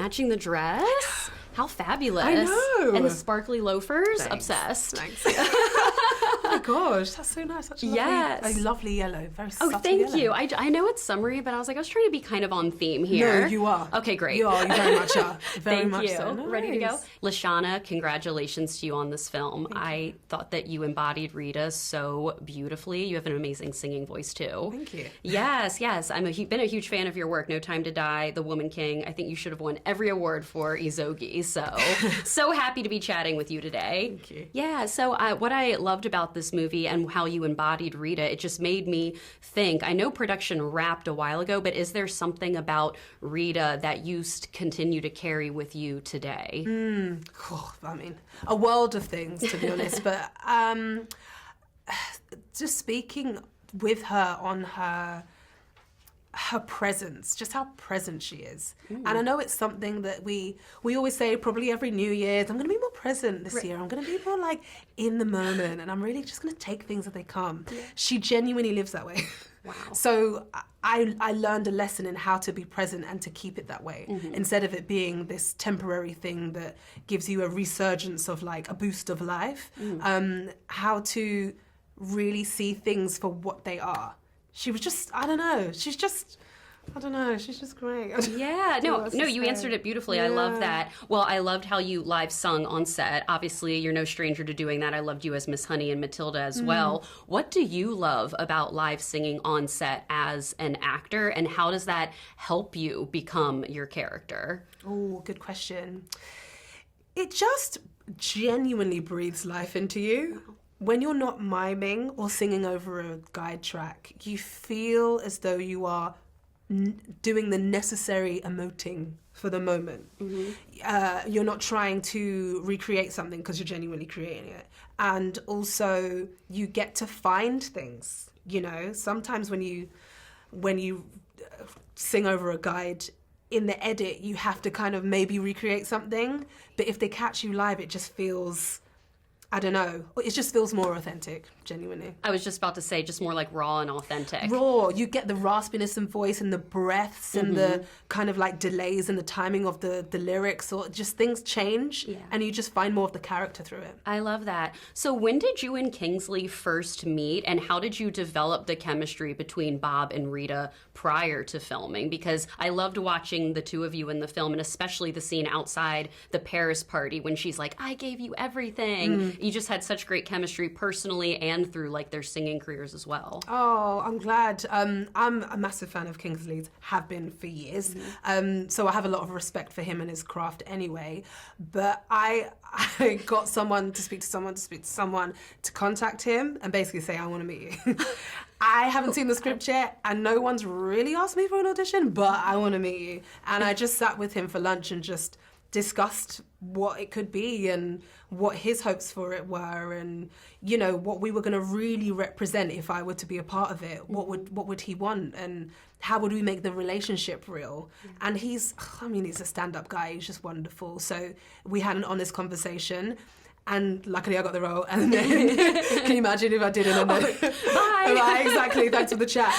matching the dress. How fabulous. I know. And the sparkly loafers. Thanks. Obsessed. Thanks. Oh my gosh, that's so nice. Such a lovely yellow. Very subtle yellow. Thank you. I know it's summery, but I was trying to be kind of on theme here. No, you are. Okay, great. You very much are. Very Thank much you. so. Nice. Ready to go? Lashana, congratulations to you on this film. I thought that you embodied Rita so beautifully. You have an amazing singing voice, too. Thank you. Yes. I've been a huge fan of your work. No Time to Die, The Woman King. I think you should have won every award for Izogi. So happy to be chatting with you today. Thank you. Yeah, so what I loved about this movie and how you embodied Rita, it just made me think, I know production wrapped a while ago, but is there something about Rita that you continue to carry with you today? I mean, a world of things, to be honest, but just speaking with her on her presence, just how present she is. And I know it's something that we always say probably every New Year's, I'm going to be more present this year. I'm going to be more like in the moment, and I'm really just going to take things as they come. Yeah. She genuinely lives that way. Wow. So I learned a lesson in how to be present and to keep it that way, instead of it being this temporary thing that gives you a resurgence of like a boost of life, how to really see things for what they are. She was just, she's just great. Yeah, no, you answered it beautifully. Yeah. I love that. Well, I loved how you live sung on set. Obviously, you're no stranger to doing that. I loved you as Miss Honey and Matilda as well. What do you love about live singing on set as an actor, and how does that help you become your character? Oh, good question. It just genuinely breathes life into you. Wow. When you're not miming or singing over a guide track, you feel as though you are doing the necessary emoting for the moment. You're not trying to recreate something because you're genuinely creating it. And also, you get to find things, you know? Sometimes when you sing over a guide, in the edit, you have to kind of maybe recreate something. But if they catch you live, it just feels... I don't know. It just feels more authentic, genuinely. I was just about to say, just more like raw and authentic. Raw. You get the raspiness in voice and the breaths and the kind of like delays and the timing of the lyrics, or just things change and you just find more of the character through it. I love that. So when did you and Kingsley first meet, and how did you develop the chemistry between Bob and Rita prior to filming? Because I loved watching the two of you in the film, and especially the scene outside the Paris party when she's like, I gave you everything. You just had such great chemistry personally and through like their singing careers as well. Oh, I'm glad. I'm a massive fan of Kingsley's, have been for years. So I have a lot of respect for him and his craft anyway. But I got someone to speak to someone to contact him and basically say, I want to meet you. I haven't seen the script yet, and no one's really asked me for an audition, but I want to meet you. And I just sat with him for lunch and just discussed what it could be and what his hopes for it were, and you know what we were going to really represent if I were to be a part of it. What would he want, and how would we make the relationship real? And he's a stand-up guy. He's just wonderful. So we had an honest conversation. And luckily I got the role, and then can you imagine if I didn't? And then, bye! Right, exactly, thanks for the chat.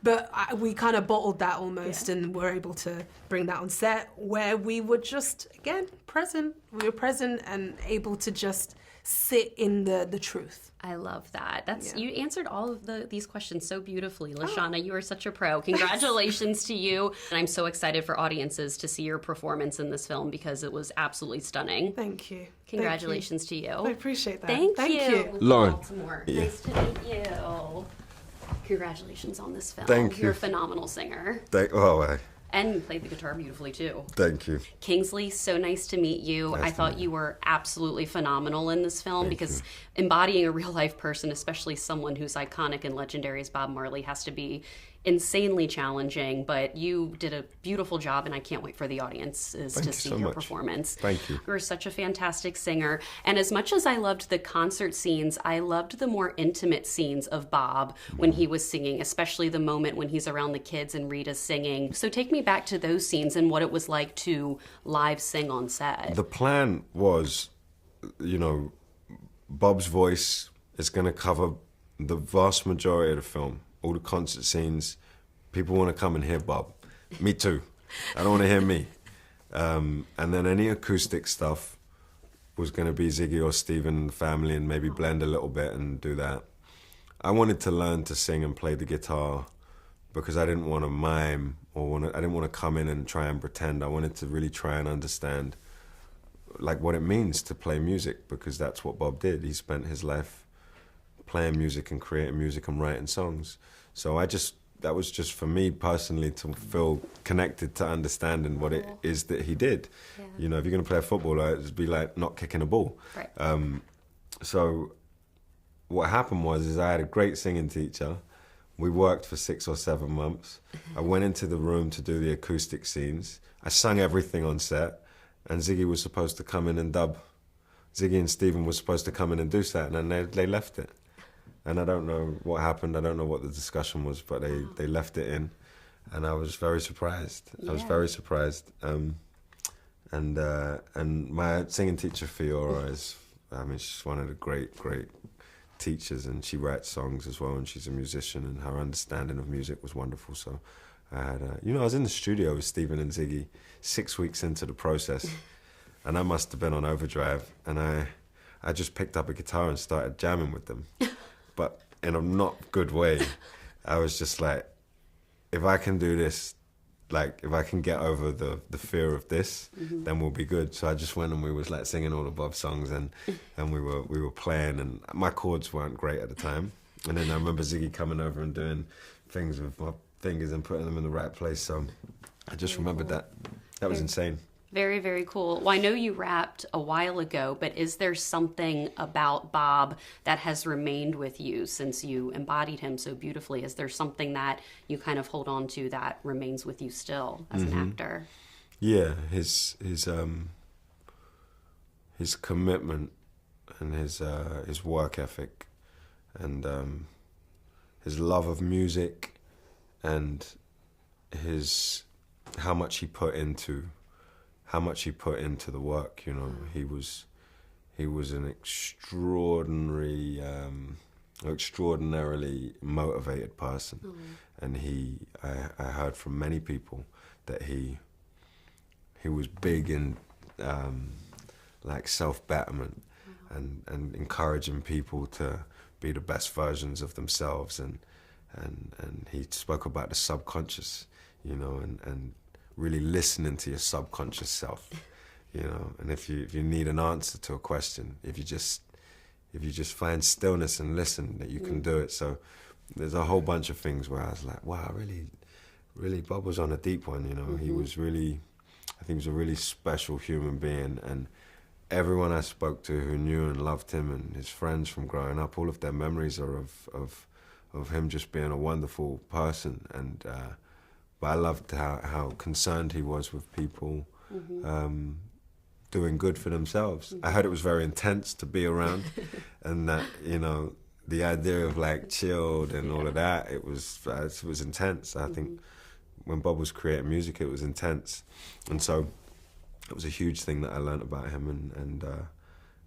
But we kind of bottled that almost, and were able to bring that on set, where we were just, again, present. We were present and able to just sit in the truth. I love that. You answered all of these questions so beautifully, Lashana. You are such a pro. Congratulations to you. And I'm so excited for audiences to see your performance in this film because it was absolutely stunning. Thank you. Congratulations to you. I appreciate that. Thank you. Lauren. Nice to meet you. Congratulations on this film. Thank you. You're a phenomenal singer. And you played the guitar beautifully, too. Thank you. Kingsley, so nice to meet you. I thought you were absolutely phenomenal in this film because embodying a real-life person, especially someone who's iconic and legendary as Bob Marley, has to be insanely challenging, but you did a beautiful job, and I can't wait for the audiences to see your performance. Thank you. You're such a fantastic singer, and as much as I loved the concert scenes, I loved the more intimate scenes of Bob when he was singing, especially the moment when he's around the kids and Rita's singing. So take me back to those scenes and what it was like to live sing on set. The plan was, Bob's voice is going to cover the vast majority of the film. All the concert scenes, people want to come and hear Bob. Me too. I don't want to hear me. And then any acoustic stuff was going to be Ziggy or Steven and the family, and maybe blend a little bit and do that. I wanted to learn to sing and play the guitar because I didn't want to mime I didn't want to come in and try and pretend. I wanted to really try and understand like what it means to play music, because that's what Bob did. He spent his life playing music and creating music and writing songs. So that was just for me personally to feel connected to understanding what it is that he did. Yeah. You know, if you're going to play a footballer, it'd be like not kicking a ball. Right. So what happened is I had a great singing teacher. We worked for 6 or 7 months. I went into the room to do the acoustic scenes. I sung everything on set, and Ziggy was supposed to come in and dub. Ziggy and Steven were supposed to come in and do something, and they left it. And I don't know what happened. I don't know what the discussion was, but they left it in, and I was very surprised. Yeah. I was very surprised. And my singing teacher, Fiora, she's one of the great teachers, and she writes songs as well, and she's a musician, and her understanding of music was wonderful. So I had, I was in the studio with Steven and Ziggy 6 weeks into the process, and I must have been on overdrive, and I just picked up a guitar and started jamming with them. But in a not good way. I was just like, if I can do this, like if I can get over the fear of this, then we'll be good. So I just went and we was like singing all the Bob songs, and we were playing, and my chords weren't great at the time. And then I remember Ziggy coming over and doing things with my fingers and putting them in the right place. So I just remembered that. That was insane. Very, very cool. Well, I know you rapped a while ago, but is there something about Bob that has remained with you since you embodied him so beautifully? Is there something that you kind of hold on to that remains with you still as an actor? Yeah, his commitment and his work ethic, and his love of music, and how much he put into the work. You know, he was an extraordinarily motivated person, and I heard from many people that he was big in like self-betterment and encouraging people to be the best versions of themselves, and he spoke about the subconscious, you know, and really listening to your subconscious self, you know. And if you need an answer to a question, if you just find stillness and listen, that you can do it. So there's a whole bunch of things where I was like, wow, really Bob was on a deep one, you know. He was really, I think he was a really special human being, and everyone I spoke to who knew and loved him, and his friends from growing up, all of their memories are of him just being a wonderful person. And but I loved how concerned he was with people doing good for themselves. I heard it was very intense to be around, and that, you know, the idea of like chilled and all of that, it was intense. I think when Bob was creating music, it was intense, and so it was a huge thing that I learned about him, and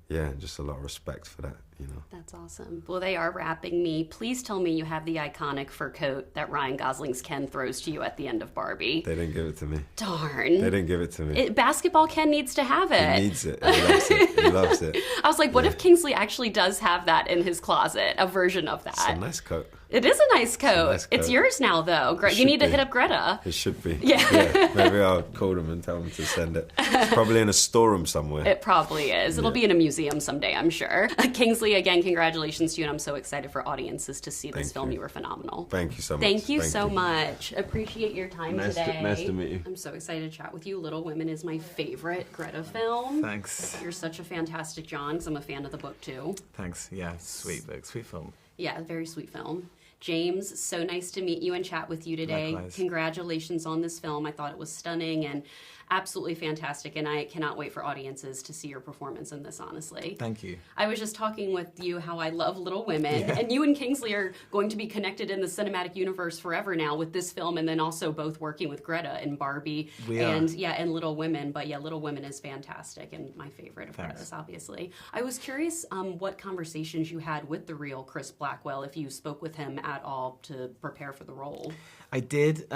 yeah, just a lot of respect for that, you know. That's awesome. Well, they are wrapping me. Please tell me you have the iconic fur coat that Ryan Gosling's Ken throws to you at the end of Barbie. They didn't give it to me. Darn. They didn't give it to me. Basketball Ken needs to have it. He needs it. He loves it. He loves it. I was like, what if Kingsley actually does have that in his closet, a version of that? It's a nice coat. It is a nice coat. It's yours now, though. You need to hit up Greta. It should be. Yeah. Maybe I'll call them and tell them to send it. It's probably in a storeroom somewhere. It probably is. It'll be in a museum someday, I'm sure. Kingsley, again, congratulations to you, and I'm so excited for audiences to see this film. You were phenomenal. Thank you so much. Thank you so much. Appreciate your time today. Nice to meet you. I'm so excited to chat with you. Little Women is my favorite Greta film. Thanks. You're such a fantastic John, because I'm a fan of the book, too. Thanks. Yeah, sweet book, sweet film. Yeah, very sweet film. James, so nice to meet you and chat with you today. Likewise. Congratulations on this film. I thought it was stunning and absolutely fantastic, and I cannot wait for audiences to see your performance in this, honestly. Thank you. I was just talking with you how I love Little Women, and you and Kingsley are going to be connected in the cinematic universe forever now with this film, and then also both working with Greta in Barbie and Little Women. But yeah, Little Women is fantastic and my favorite of Greta's, obviously. I was curious what conversations you had with the real Chris Blackwell, if you spoke with him at all to prepare for the role. I did.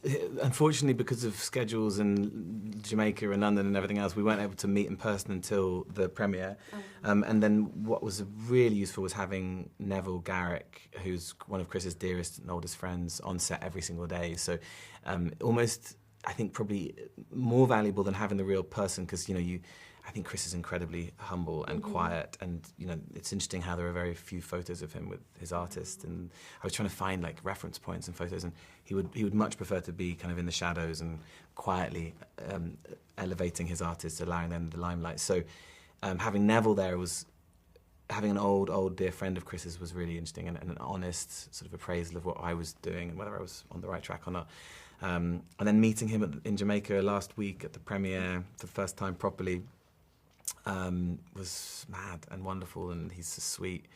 unfortunately, because of schedules in Jamaica and London and everything else, we weren't able to meet in person until the premiere. And then what was really useful was having Neville Garrick, who's one of Chris's dearest and oldest friends, on set every single day. So almost, I think, probably more valuable than having the real person, because, I think Chris is incredibly humble and quiet, and it's interesting how there are very few photos of him with his artist. And I was trying to find like reference points and photos, and he would much prefer to be kind of in the shadows and quietly elevating his artists, allowing them the limelight. So having Neville there was, having an old dear friend of Chris's, was really interesting, and an honest sort of appraisal of what I was doing and whether I was on the right track or not. And then meeting him in Jamaica last week at the premiere for the first time properly. Was mad and wonderful, and he's a sweet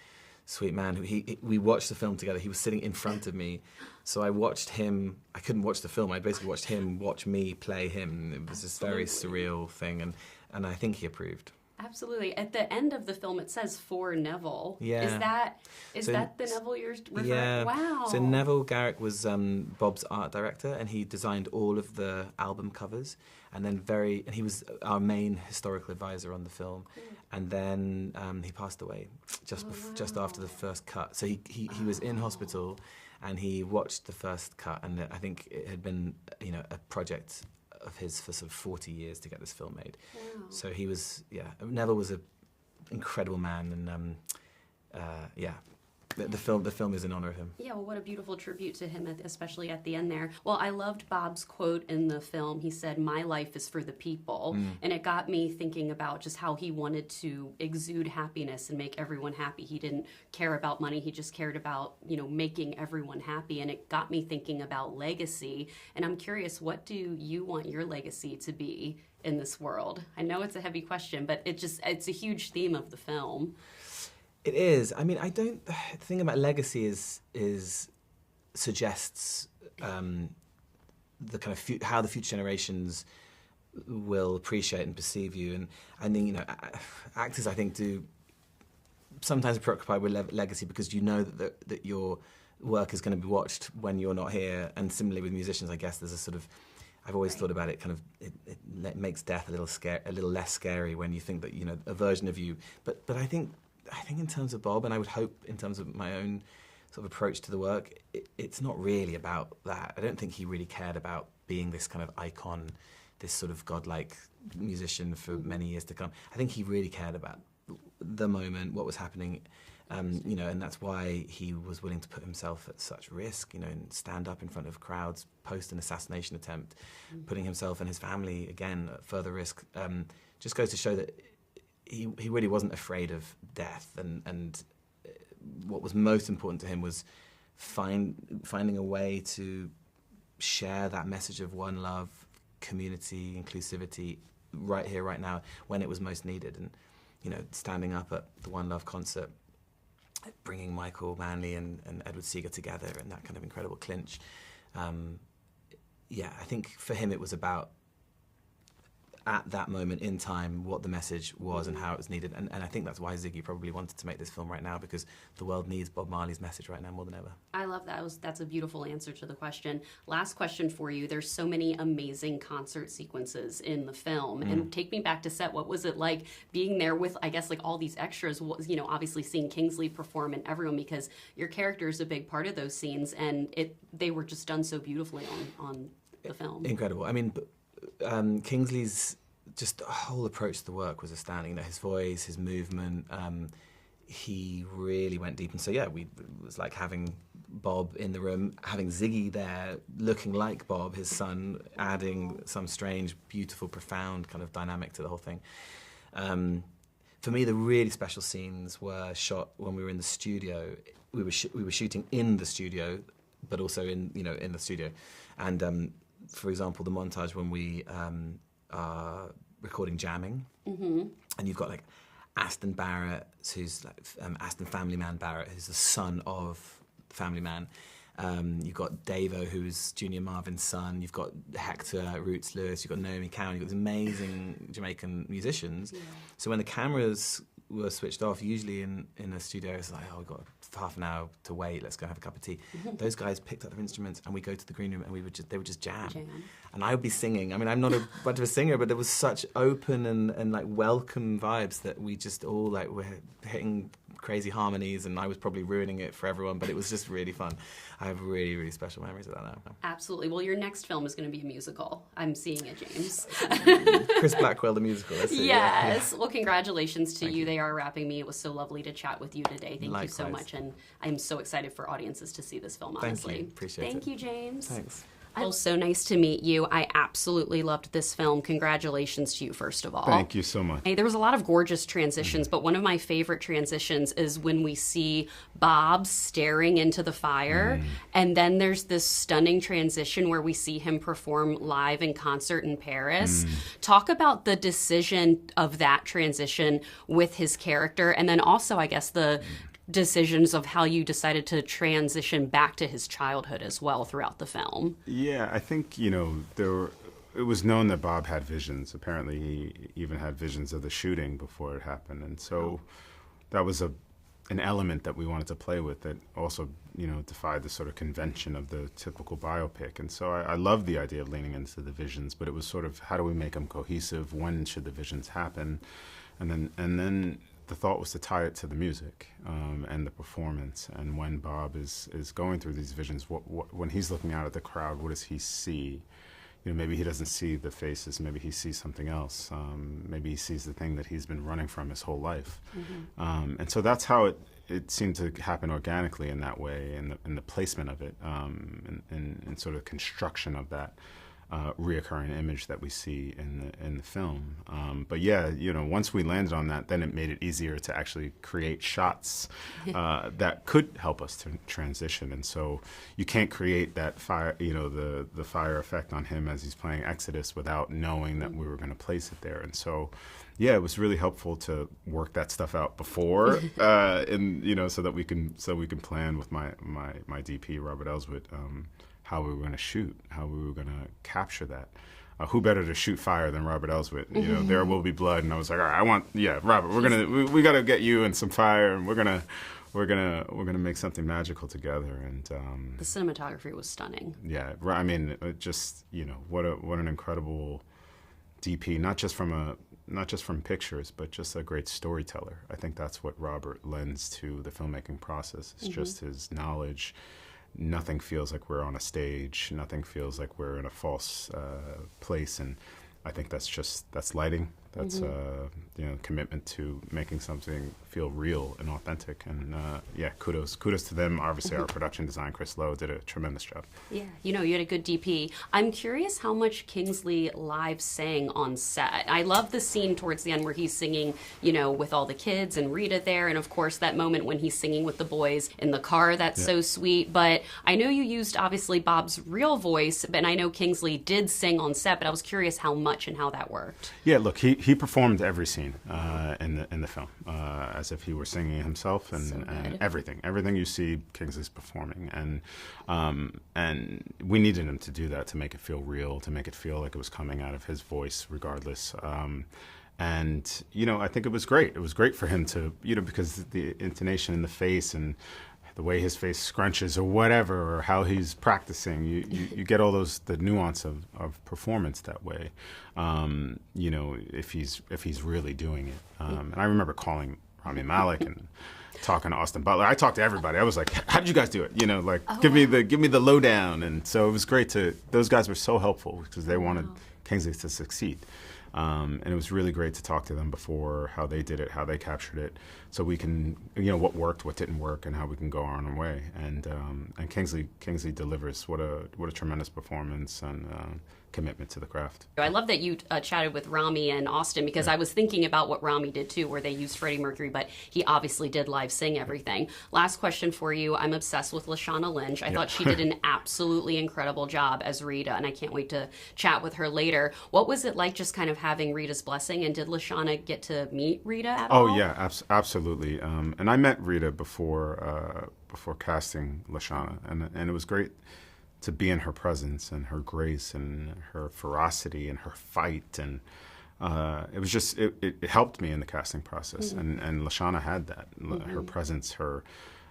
man. We watched the film together. He was sitting in front of me, so I watched him. I couldn't watch the film. I basically watched him watch me play him. It was this very surreal thing, and I think he approved. Absolutely. At the end of the film, it says "for Neville." Yeah. Is that the Neville you're referring? Yeah. Wow. So Neville Garrick was Bob's art director, and he designed all of the album covers. And then he was our main historical advisor on the film. And then he passed away just after the first cut. So he was in hospital, and he watched the first cut, and I think it had been a project of his for sort of 40 years to get this film made. Wow. So he was, Neville was an incredible man, and the film is in honor of him. Yeah, well, what a beautiful tribute to him, especially at the end there. Well, I loved Bob's quote in the film. He said, "My life is for the people." And it got me thinking about just how he wanted to exude happiness and make everyone happy. He didn't care about money. He just cared about, making everyone happy. And it got me thinking about legacy. And I'm curious, what do you want your legacy to be in this world? I know it's a heavy question, but it's a huge theme of the film. It is. I mean, the thing about legacy is suggests the kind of how the future generations will appreciate and perceive you. And I think, actors, I think, do sometimes are preoccupied with legacy because that your work is going to be watched when you're not here. And similarly with musicians, I guess there's a sort of, I've always thought about it, kind of, it makes death a little less scary when you think that, a version of you. But I think in terms of Bob, and I would hope in terms of my own sort of approach to the work, it's not really about that. I don't think he really cared about being this kind of icon, this sort of godlike musician for many years to come. I think he really cared about the moment, what was happening, and that's why he was willing to put himself at such risk, and stand up in front of crowds post an assassination attempt, putting himself and his family, again, at further risk. Just goes to show that he really wasn't afraid of death, and what was most important to him was finding a way to share that message of one love, community, inclusivity, right here, right now, when it was most needed. And standing up at the One Love concert, bringing Michael Manley and Edward Seeger together in that kind of incredible clinch. I think for him it was about, at that moment in time, what the message was and how it was needed. And I think that's why Ziggy probably wanted to make this film right now, because the world needs Bob Marley's message right now more than ever. I love that. That's a beautiful answer to the question. Last question for you. There's so many amazing concert sequences in the film. And take me back to set. What was it like being there with, I guess, like all these extras? Obviously seeing Kingsley perform and everyone, because your character is a big part of those scenes, and they were just done so beautifully on the film. Incredible. I mean, Kingsley's just whole approach to the work was astounding. His voice, his movement, he really went deep. And so, it was like having Bob in the room, having Ziggy there, looking like Bob, his son, adding some strange, beautiful, profound kind of dynamic to the whole thing. For me, the really special scenes were shot when we were in the studio. We were shooting in the studio, but also in the studio. And for example, the montage when we are recording Jamming, and you've got like Aston Barrett, who's like Aston Family Man Barrett, who's the son of Family Man. You've got Davo, who's Junior Marvin's son. You've got Hector Roots Lewis. You've got Naomi Cowan. You've got these amazing Jamaican musicians. Yeah. So when the cameras were switched off, usually in a studio, it's like, we've got to half an hour to wait, let's go have a cup of tea. Those guys picked up their instruments and we go to the green room and they would just jam. And I would be singing. I mean, I'm not much of a singer, but there was such open and like welcome vibes that we just all like were hitting crazy harmonies, and I was probably ruining it for everyone, but it was just really fun. I have really, really special memories of that now. Absolutely. Well, your next film is going to be a musical. I'm seeing it, James. Chris Blackwell, the musical. Let's see. Yes. Yeah. Well, congratulations to you. They are wrapping me. It was so lovely to chat with you today. Thank Likewise. you so much, and I'm so excited for audiences to see this film, honestly. Thank you. Appreciate it. Thank you, James. Thanks. Well, so nice to meet you. I absolutely loved this film. Congratulations to you, first of all. Thank you so much. Hey, there was a lot of gorgeous transitions, but one of my favorite transitions is when we see Bob staring into the fire, and then there's this stunning transition where we see him perform live in concert in Paris. Talk about the decision of that transition with his character, and then also, I guess, the decisions of how you decided to transition back to his childhood as well throughout the film. Yeah, I think, it was known that Bob had visions. Apparently, he even had visions of the shooting before it happened. And so that was an element that we wanted to play with that also, defied the sort of convention of the typical biopic. And so I loved the idea of leaning into the visions, but it was sort of, how do we make them cohesive? When should the visions happen? And then the thought was to tie it to the music and the performance. And when Bob is going through these visions, when he's looking out at the crowd, what does he see? Maybe he doesn't see the faces. Maybe he sees something else. Maybe he sees the thing that he's been running from his whole life. And so that's how it seemed to happen organically in that way, in the placement of it, and sort of construction of that reoccurring image that we see in the film. But yeah, once we landed on that, then it made it easier to actually create shots that could help us to transition. And so you can't create that fire, the fire effect on him as he's playing Exodus without knowing that we were going to place it there. And so, yeah, it was really helpful to work that stuff out before, so that we can plan with my DP Robert Elswit, how we were going to shoot, how we were going to capture that. Who better to shoot fire than Robert Elswit? There will be blood, and I was like, all right, Robert, we got to get you in some fire, and we're gonna make something magical together. And the cinematography was stunning. Yeah, I mean, just what an incredible DP, not just from pictures, but just a great storyteller. I think that's what Robert lends to the filmmaking process. It's just his knowledge. Nothing feels like we're on a stage. Nothing feels like we're in a false place. And I think that's lighting. That's commitment to making something feel real and authentic. And kudos to them. Obviously, our production design, Chris Lowe, did a tremendous job. Yeah, you had a good DP. I'm curious how much Kingsley live sang on set. I love the scene towards the end where he's singing, with all the kids and Rita there, and of course that moment when he's singing with the boys in the car. That's so sweet. But I know you used obviously Bob's real voice, and I know Kingsley did sing on set. But I was curious how much and how that worked. Yeah, look, he performed every scene in the film as if he were singing himself, and everything you see Kingsley's performing, and we needed him to do that to make it feel real, to make it feel like it was coming out of his voice regardless. And I think it was great. It was great for him to because the intonation in the face and the way his face scrunches or whatever, or how he's practicing, you get all the nuance of performance that way. If he's really doing it. And I remember calling Rami Malek and talking to Austin Butler. I talked to everybody. I was like, how did you guys do it? Give me the lowdown. And so it was great those guys were so helpful because they wanted Kingsley to succeed. And it was really great to talk to them before, how they did it, how they captured it, so we can, what worked, what didn't work, and how we can go on our way. And Kingsley delivers. What a tremendous performance and commitment to the craft. I love that you chatted with Rami and Austin, because I was thinking about what Rami did too, where they used Freddie Mercury, but he obviously did live sing everything. Last question for you. I'm obsessed with Lashana Lynch. I thought she did an absolutely incredible job as Rita, and I can't wait to chat with her later. What was it like just kind of having Rita's blessing, and did Lashana get to meet Rita at all? Oh yeah, absolutely. And I met Rita before casting Lashana, and it was great to be in her presence and her grace and her ferocity and her fight, and it was just it helped me in the casting process. And Lashana had that, her presence, her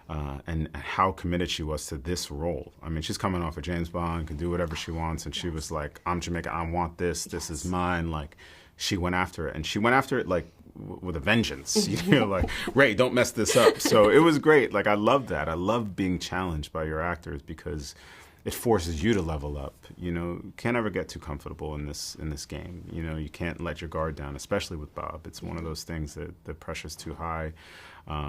and how committed she was to this role. I mean, she's coming off of James Bond, can do whatever she wants, and she was like, I'm Jamaican, I want this, this is mine. Like, she went after it, and she went after it like with a vengeance. You know, like, Ray, don't mess this up. So it was great. Like, I love that. I love being challenged by your actors because it forces you to level up. You know, you can't ever get too comfortable in this game. You know, you can't let your guard down, especially with Bob. It's one of those things that the pressure's too high.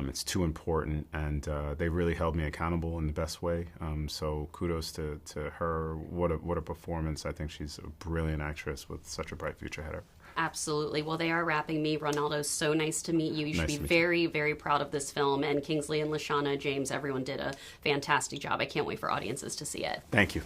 It's too important, and they really held me accountable in the best way. So kudos to her. What a performance! I think she's a brilliant actress with such a bright future ahead of her. Absolutely. Well, they are wrapping me. Ronaldo, so nice to meet you. You should be very, very proud of this film. And Kingsley and Lashana, James, everyone did a fantastic job. I can't wait for audiences to see it. Thank you.